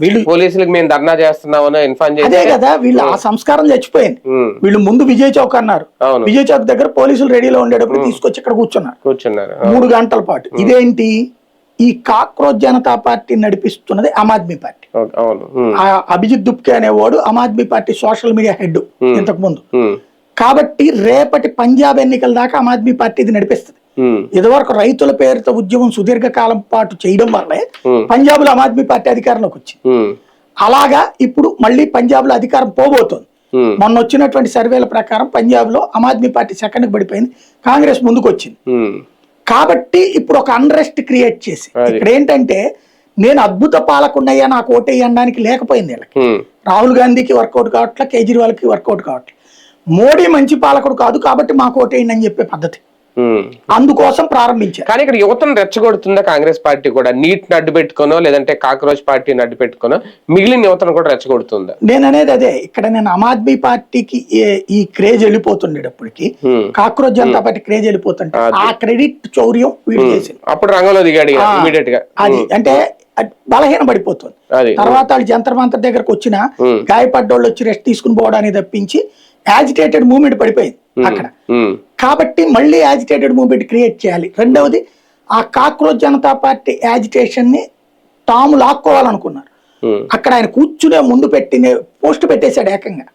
వీళ్ళు పోలీసులకు మేము ధర్నా చేస్తున్నామని ఇన్ఫార్మ్ చేసి అదే కదా వీళ్ళు ఆ సంస్కారం చచ్చిపోయింది. వీళ్ళు ముందు విజయ్ చౌక్ అన్నారు, విజయ్ చౌక్ దగ్గర పోలీసులు రెడీలో ఉండేటప్పుడు తీసుకొచ్చి ఇక్కడ కూర్చున్నారు 3 గంటల పాటు. ఇదేంటి, ఈ కాక్రోచ్ జనతా పార్టీ నడిపిస్తున్నది ఆమ్ ఆద్మీ పార్టీ. అభిజిత్ దుప్కే అనేవాడు Aam Aadmi party social media head ఇంతకు ముందు. కాబట్టి రేపటి పంజాబ్ ఎన్నికల దాకా ఆమ్ ఆద్మీ పార్టీ ఇది నడిపిస్తుంది. ఇదివరకు రైతుల పేరుతో ఉద్యమం సుదీర్ఘకాలం పాటు చేయడం వల్లే పంజాబ్ లో ఆమ్ ఆద్మీ పార్టీ అధికారంలోకి వచ్చింది. అలాగా ఇప్పుడు మళ్ళీ పంజాబ్ లో అధికారం పోబోతోంది. మొన్న వచ్చినటువంటి సర్వేల ప్రకారం పంజాబ్ లో ఆమ్ ఆద్మీ పార్టీ సెకండ్ పడిపోయింది, కాంగ్రెస్ ముందుకు వచ్చింది. కాబట్టి ఇప్పుడు ఒక అన్రెస్ట్ క్రియేట్ చేసి ఇక్కడ ఏంటంటే, నేను అద్భుత పాలకున్నయ్యా నాకు ఓటేయడానికి లేకపోయింది వీళ్ళకి. రాహుల్ గాంధీకి వర్కౌట్ కావట్లే, కేజ్రీవాల్కి వర్కౌట్ కావట్లే. మోడీ మంచి పాలకుడు కాదు కాబట్టి మాకు ఓటేయండి అని చెప్పే పద్ధతి అందుకోసం ప్రారంభించారు. కానీ ఇక్కడ యువతను రెచ్చగొడుతుందా కాంగ్రెస్ పార్టీ కూడా? నీట్ అడ్డు పెట్టుకోనో లేదంటే కాక్రోచ్ పార్టీని అడ్డు పెట్టుకోనో మిగిలిన యువతను కూడా రెచ్చగొడుతుందా? నేను అనేది అదే. ఇక్కడ నేను ఆమ్ ఆద్మీ పార్టీకి ఈ క్రేజ్ వెళ్ళిపోతుండేటప్పటికి కాక్రోచ్ జనతా పార్టీ క్రేజ్ వెళ్ళిపోతుంటే ఆ క్రెడిట్ చౌర్యం వీడు చేసింది. అప్పుడు రంగంలో దిగాడు ఇమీడియట్ గా. అది అంటే బలహీన పడిపోతుంది. తర్వాత వాళ్ళు జంతర్ మంతర్ దగ్గరకు వచ్చిన గాయపడ్డోళ్ళు వచ్చి రెస్ట్ తీసుకుని పోవడానికి తప్పించి యాజిటేటెడ్ మూవ్మెంట్ పడిపోయింది అక్కడ. కాబట్టి మళ్ళీ యాజిటేటెడ్ మూవ్మెంట్ క్రియేట్ చేయాలి. రెండవది, ఆ కాక్రోచ్ జనతా పార్టీ యాజిటేషన్ ని తాము లాక్కోవాలనుకున్నారు. అక్కడ ఆయన కూర్చునే ముందు పెట్టిన పోస్ట్ పెట్టేశాడు ఏకంగా.